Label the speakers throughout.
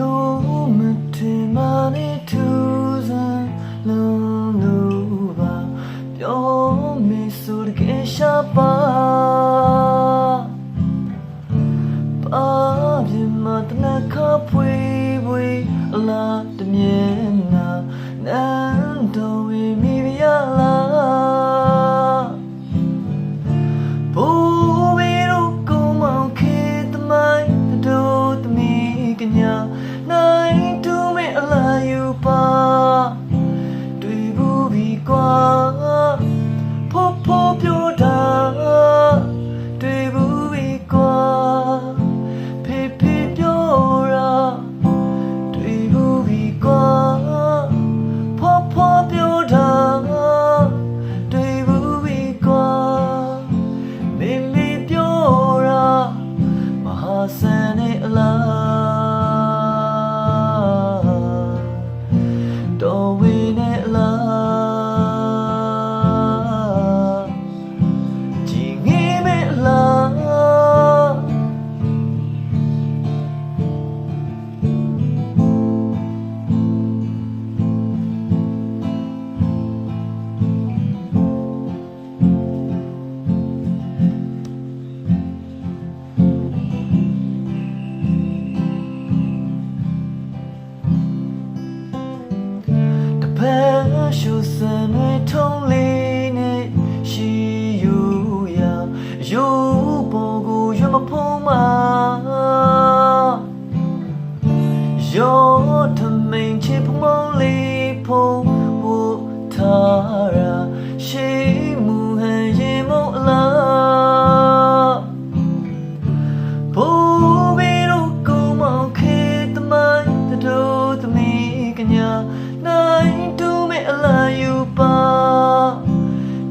Speaker 1: မျိုးမတင်မနဲ့ထူးစမ်းလုံးလို့ပါပြောမေးဆိုတကယ်ရှာပါပါပြမတနခဖွေဖွေအလားတမြဲနာနန်းတော်ဝေမိပြလာနိုင်တူမဲ့အလာယူပါတွေ့ဘူးပြီကွာဖို့ဖို့ပြောတာတွေ့ဘူးပြီကွာဖေဖေပြောတာတွေ့ဘူးပြီကွာဖို့ဖို့ပြောတာတွေ့ဘူးပြီကွာမေမေပြောတာမဟာဆန်နဲ့အလားဘယ်ရှုစံတွေထုံးလေးနဲ့ရှိယူရယူပေါ်ကိုရမဖုံးမရောထမိန်ချစ်ဖုံးလေးဖုံးဖို့ထားရရှိမှုဟန်ရင်မအလားဘူဘီတို့ကိုမောင်ခေတမိုင်းတို့သမီးကညာနိုင်တူမဲ့အလာယူပါ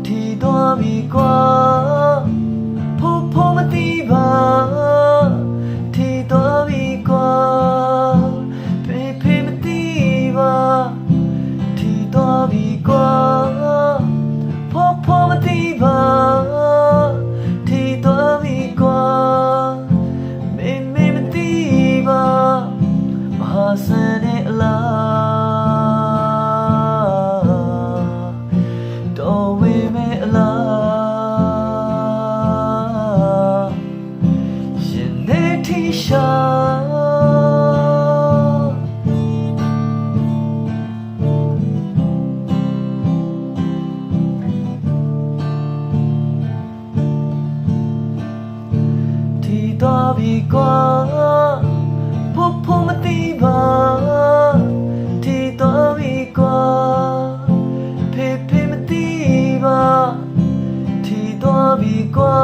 Speaker 1: ထီသွားပြီကွာဖို့ဖို့မသိပါထီသွားပြီကွာဖေဖေမသိပါထီသွားပြီကွာဖို့ဖို့မသိပါထီသွားပြီကွာမေမေမသိပါမဟာဆန်နဲ့အလားသွားပြီကွာဖို့ဖို့မသိပါထီသွားပြီကွာဖေဖေမသိပါထီသွားပြီကွာ